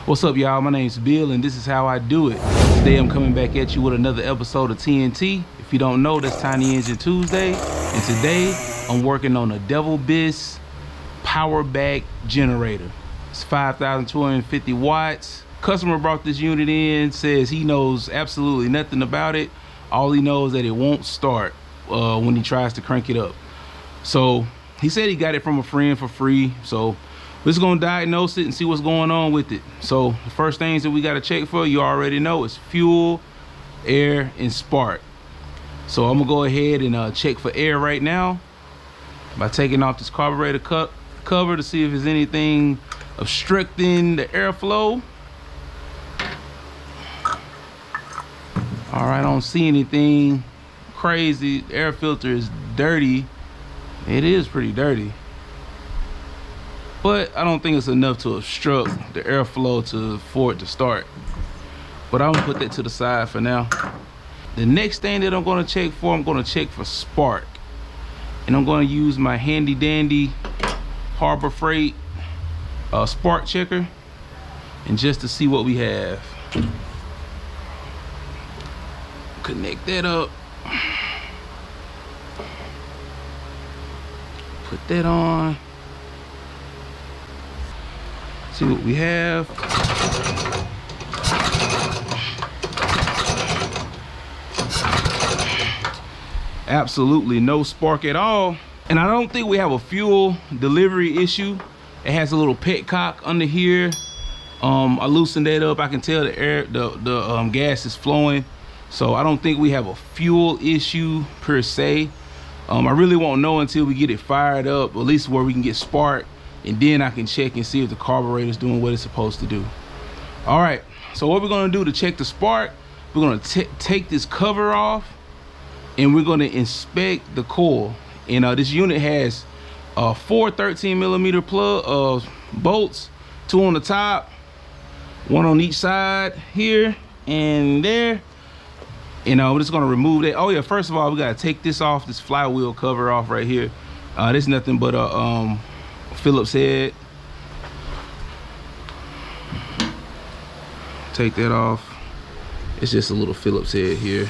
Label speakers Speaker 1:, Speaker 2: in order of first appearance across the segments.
Speaker 1: What's up, y'all? My name's Bill, and this is how I do it. Today I'm coming back at you with another episode of TNT. If you don't know, that's Tiny Engine Tuesday. And today I'm working on a Devilbiss Powerback generator. It's 5,250 watts. Customer brought this unit in, says he knows absolutely nothing about it. All he knows is that it won't start when he tries to crank it up. So he said he got it from a friend for free. So we're just gonna diagnose it and see what's going on with it. So the first things that we gotta check for, you already know, is fuel, air, and spark. So I'm gonna go ahead and check for air right now by taking off this carburetor cover to see if there's anything obstructing the airflow. All right, I don't see anything crazy. The air filter is dirty. It is pretty dirty, but I don't think it's enough to obstruct the airflow for it to start. But I'm gonna put that to the side for now. The next thing that I'm gonna check for, I'm gonna check for spark. And I'm gonna use my handy dandy Harbor Freight spark checker, and just to see what we have. Connect that up. Put that on. See what we have. Absolutely no spark at all. And I don't think we have a fuel delivery issue. It has a little petcock under here. I loosened that up. I can tell the air, the gas is flowing. So I don't think we have a fuel issue per se. I really won't know until we get it fired up, at least where we can get spark, and then I can check and see if the carburetor is doing what it's supposed to do. All right, so what we're gonna do to check the spark, we're gonna take this cover off, and we're gonna inspect the coil. And this unit has 4 13mm plug bolts, 2 on the top, 1 on each side here and there. And we're just gonna remove that. Oh yeah, first of all, we gotta take this off, this flywheel cover off right here. This is nothing but a Phillips head. Take that off. It's just a little Phillips head here.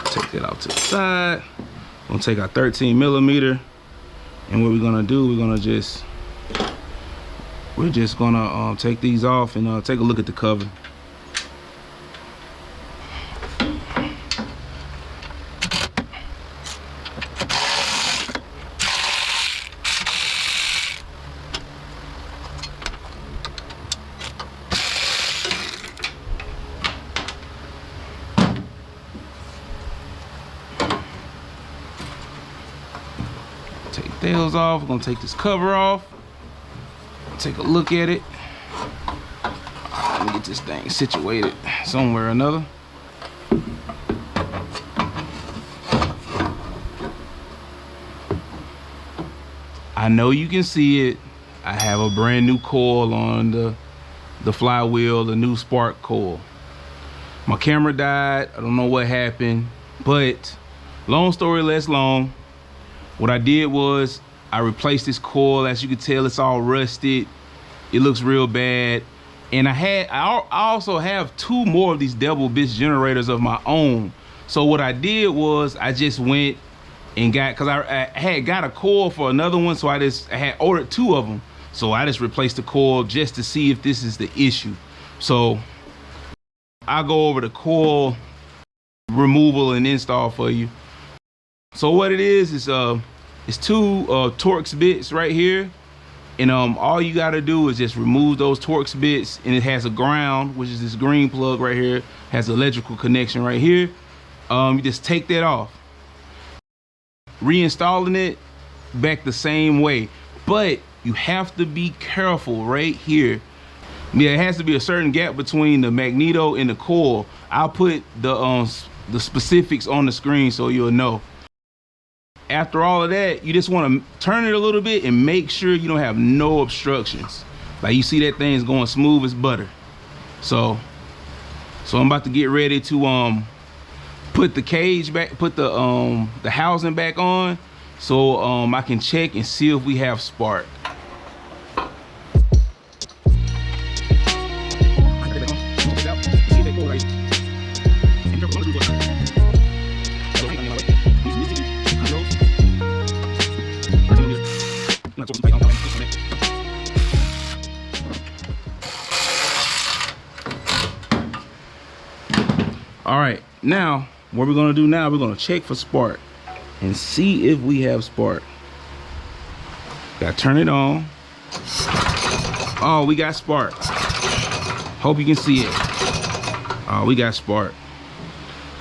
Speaker 1: Take that off to the side. We're gonna take our 13mm. And what we're gonna do, we're just gonna take these off and take a look at the cover. Take those off. We're gonna take this cover off, take a look at it. Let me get this thing situated somewhere or another. I know you can see it. I have a brand new coil on the flywheel, the new spark coil. My camera died. I don't know what happened, but long story less long, what I did was I replaced this coil. As you can tell, it's all rusted. It looks real bad. And I also have 2 more of these Devilbiss generators of my own. So what I did was I just went and because I had got a coil for another one, so I had ordered 2 of them. So I just replaced the coil just to see if this is the issue. So I'll go over the coil removal and install for you. So what it is it's 2 Torx bits right here, and all you got to do is just remove those Torx bits, and it has a ground, which is this green plug right here, has electrical connection right here. You just take that off, reinstalling it back the same way, but you have to be careful right here. Yeah, it has to be a certain gap between the magneto and the coil. I'll put the specifics on the screen so you'll know. After all of that, you just want to turn it a little bit and make sure you don't have no obstructions. Like you see that thing's going smooth as butter. So I'm about to get ready to put the cage back, put the housing back on, so I can check and see if we have spark. All right, now what we're gonna do now, we're gonna check for spark and see if we have spark. Gotta turn it on. Oh, we got spark. Hope you can see it. Oh, we got spark.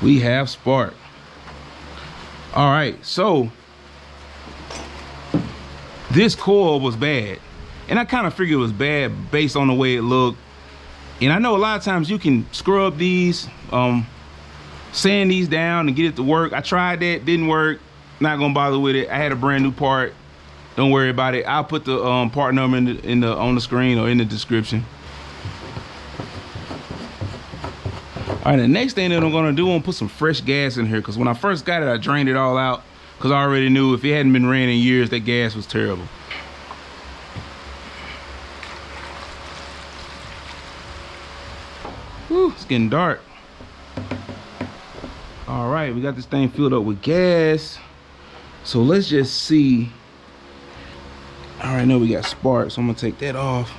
Speaker 1: We have spark. All right, so this coil was bad, and I kind of figured it was bad based on the way it looked. And I know a lot of times you can scrub these, sand these down and get it to work. I tried that, didn't work. Not gonna bother with it. I had a brand new part. Don't worry about it. I'll put the part number on the screen or in the description. All right, the next thing that I'm gonna do, I'm gonna put some fresh gas in here, because when I first got it, I drained it all out, because I already knew if it hadn't been ran in years, that gas was terrible. Whew, it's getting dark. All right, we got this thing filled up with gas. So let's just see. All right, now we got spark, so I'm gonna take that off.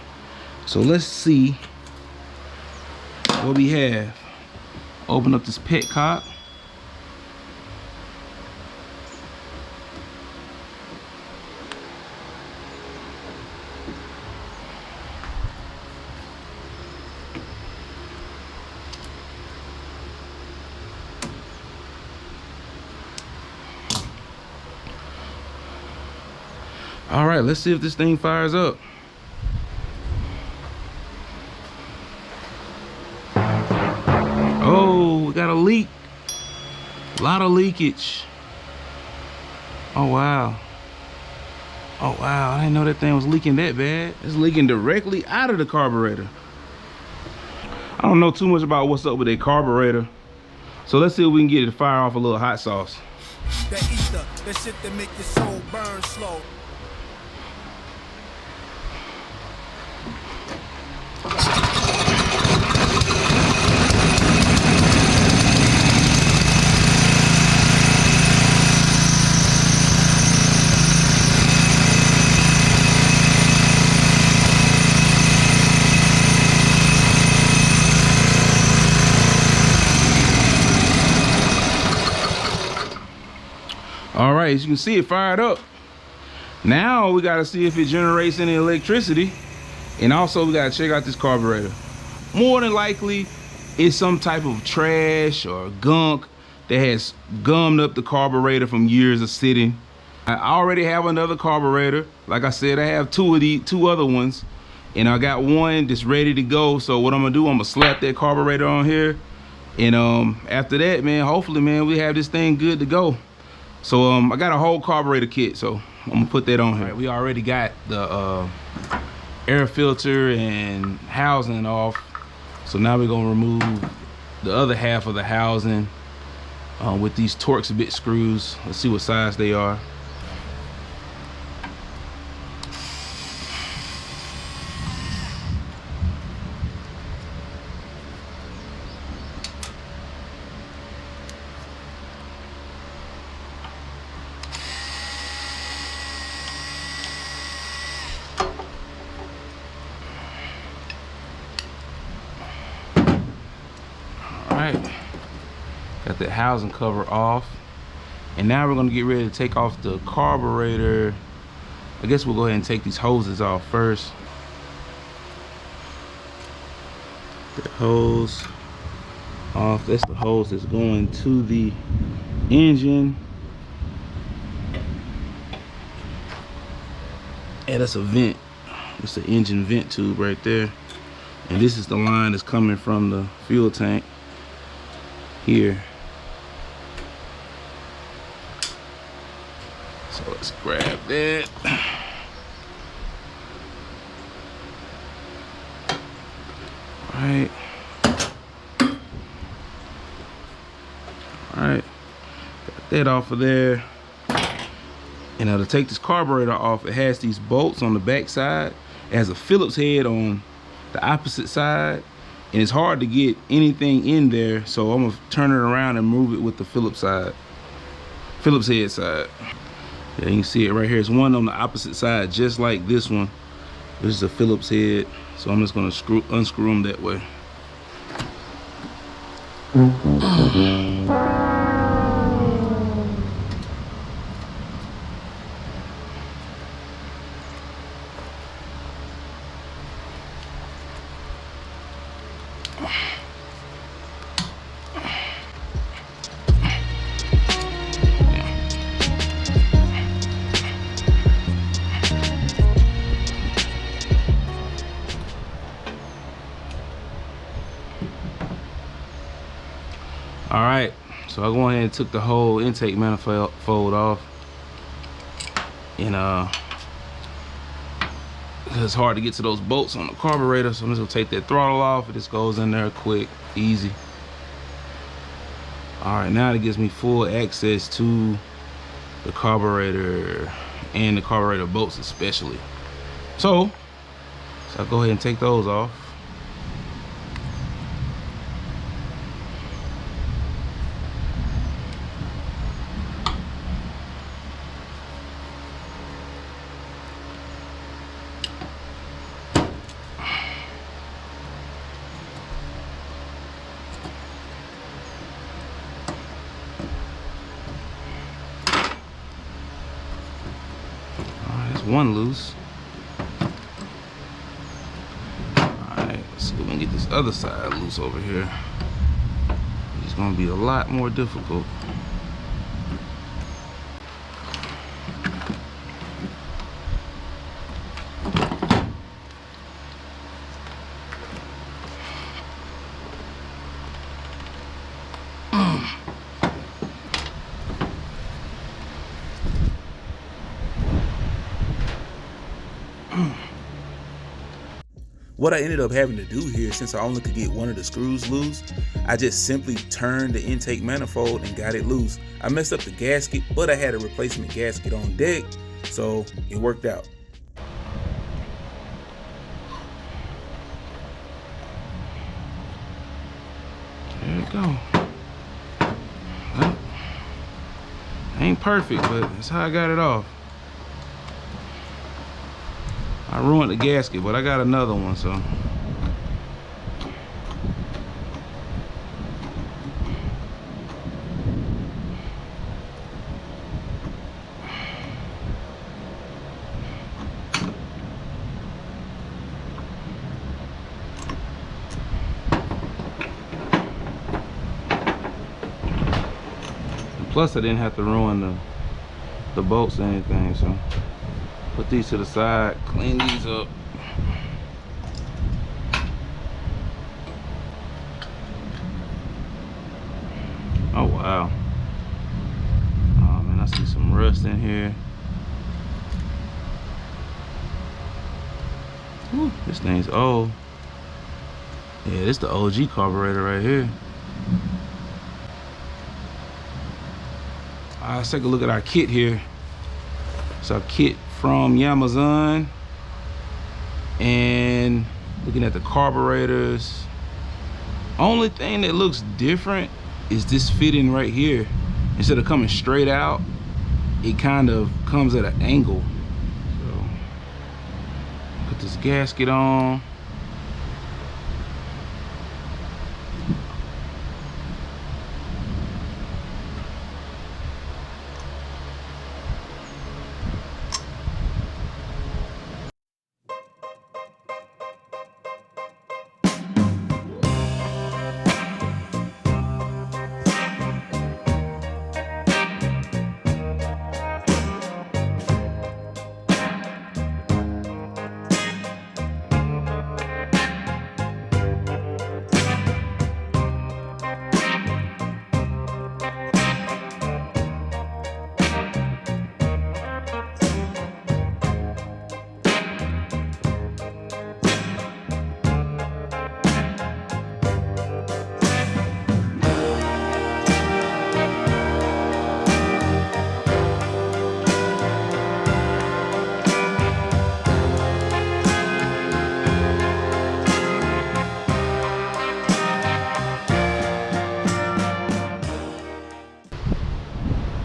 Speaker 1: So let's see what we have. Open up this petcock. All right, let's see if this thing fires up. Oh, we got a leak. A lot of leakage. Oh, wow. Oh, wow, I didn't know that thing was leaking that bad. It's leaking directly out of the carburetor. I don't know too much about what's up with that carburetor. So let's see if we can get it to fire off a little hot sauce.
Speaker 2: That ether, that shit that make your soul burn slow.
Speaker 1: All right, as you can see, it fired up. Now we gotta see if it generates any electricity, and also we gotta check out this carburetor. More than likely, it's some type of trash or gunk that has gummed up the carburetor from years of sitting. I already have another carburetor. Like I said, I have two other ones, and I got one that's ready to go. So what I'm gonna do, I'm gonna slap that carburetor on here, and after that, man, hopefully, man, we have this thing good to go. So I got a whole carburetor kit, so I'm gonna put that on here. Right, we already got the air filter and housing off, so now we're gonna remove the other half of the housing with these Torx bit screws. Let's see what size they are. Got the housing cover off, and now we're gonna get ready to take off the carburetor. I guess we'll go ahead and take these hoses off first. The hose off. That's the hose that's going to the engine. And that's a vent. It's the engine vent tube right there. And this is the line that's coming from the fuel tank here. So let's grab that. All All right, got that off of there. And now to take this carburetor off, it has these bolts on the back side. It has a Phillips head on the opposite side, and it's hard to get anything in there, so I'm gonna turn it around and move it with the Phillips head side. Yeah, you can see it right here. It's one on the opposite side, just like this one. This is a Phillips head, so I'm just gonna unscrew them that way. All right, so I went ahead and took the whole intake manifold off, and it's hard to get to those bolts on the carburetor, so I'm just gonna take that throttle off. It just goes in there quick, easy. All right, now it gives me full access to the carburetor and the carburetor bolts especially. So I'll go ahead and take those off. One loose. Alright, let's see if we can get this other side loose over here. It's gonna be a lot more difficult.
Speaker 3: What I ended up having to do here, since I only could get one of the screws loose, I just simply turned the intake manifold and got it loose. I messed up the gasket, but I had a replacement gasket on deck, so it worked out.
Speaker 1: There we go. Well, ain't perfect, but that's how I got it off. I ruined the gasket, but I got another one, so. And plus, I didn't have to ruin the bolts or anything, so. Put these to the side, clean these up. Oh wow. Oh man, I see some rust in here. Whew, this thing's old. Yeah, this the OG carburetor right here. Let's take a look at our kit here. It's our kit from Amazon, and looking at the carburetors, only thing that looks different is this fitting right here. Instead of coming straight out, it kind of comes at an angle. So put this gasket on.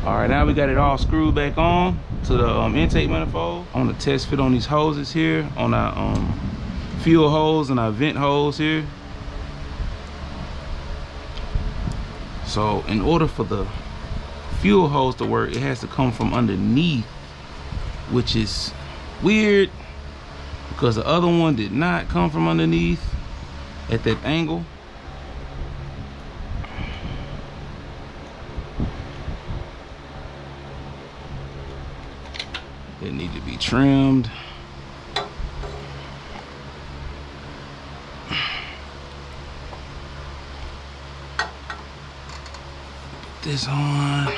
Speaker 1: All right, now we got it all screwed back on to the intake manifold. On the test fit on these hoses here, on our fuel hose and our vent hose here. So in order for the fuel hose to work, it has to come from underneath, which is weird because the other one did not come from underneath at that angle. It need to be trimmed. Put this on.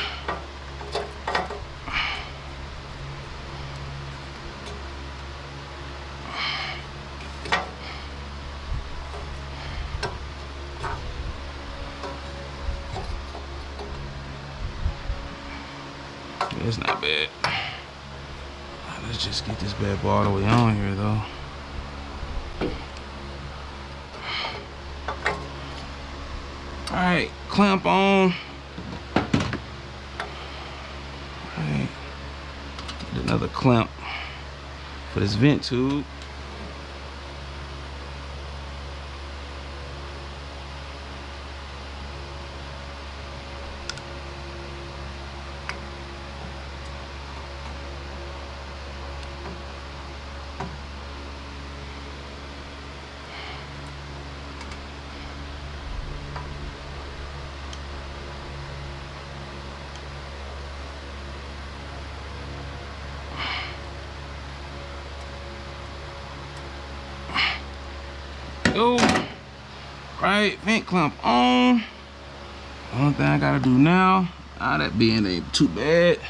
Speaker 1: It's not bad. Let's just get this bad boy all the way on here though. Alright, clamp on. Alright. Get another clamp for this vent tube. Go. Right, vent clamp on. Only thing I gotta do now, that being ain't too bad.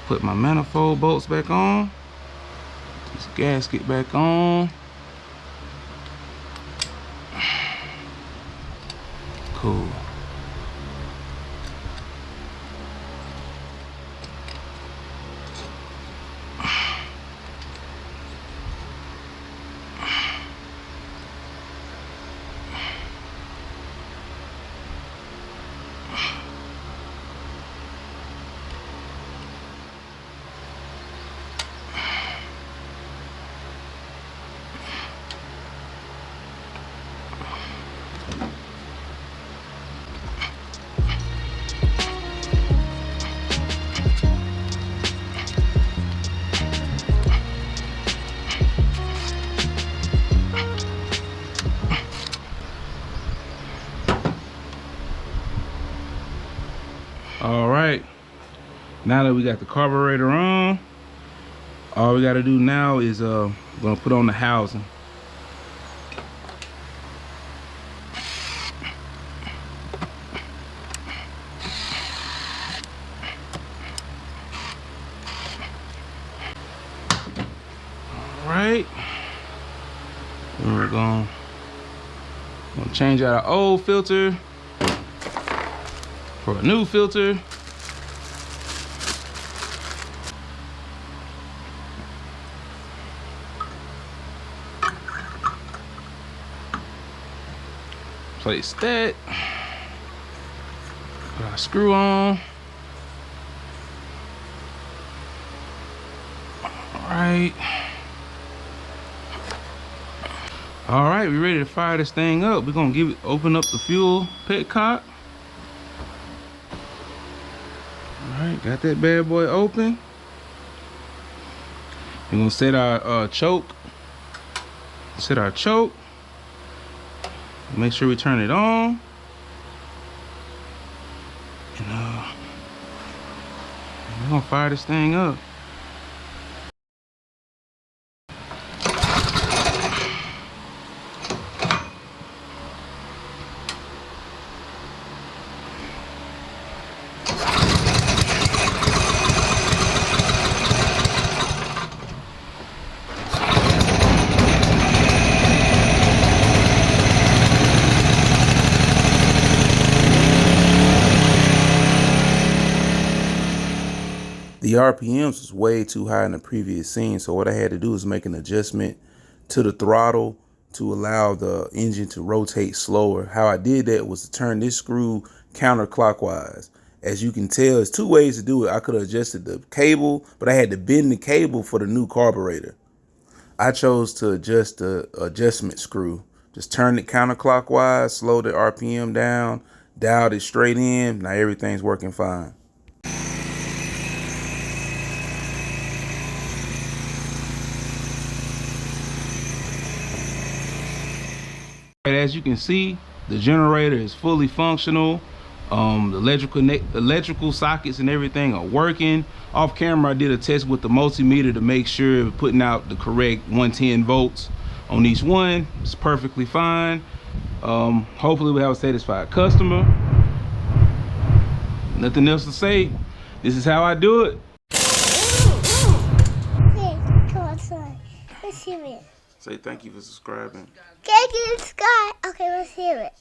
Speaker 1: Put my manifold bolts back on. This gasket back on. Cool. All right, now that we got the carburetor on, all we got to do now is gonna put on the housing. All right, and we're gonna change out our old filter for a new filter. Place that. Put our screw on. All right, we ready to fire this thing up. We're gonna open up the fuel petcock. All right, got that bad boy open. We're gonna set our choke. Set our choke. Make sure we turn it on. And we're gonna fire this thing up.
Speaker 3: The RPMs was way too high in the previous scene, so what I had to do is make an adjustment to the throttle to allow the engine to rotate slower. How I did that was to turn this screw counterclockwise. As you can tell, there's 2 ways to do it. I could have adjusted the cable, but I had to bend the cable for the new carburetor. I chose to adjust the adjustment screw. Just turned it counterclockwise, slowed the RPM down, dialed it straight in. Now everything's working fine.
Speaker 1: As you can see, the generator is fully functional. The electrical sockets and everything are working. Off camera, I did a test with the multimeter to make sure we're putting out the correct 110 volts on each one. It's perfectly fine. Hopefully we have a satisfied customer. Nothing else to say. This is how I do it.
Speaker 4: Hey, come outside. Let's hear it.
Speaker 3: Say thank you for subscribing.
Speaker 4: Thank you, Sky. Okay, let's hear it.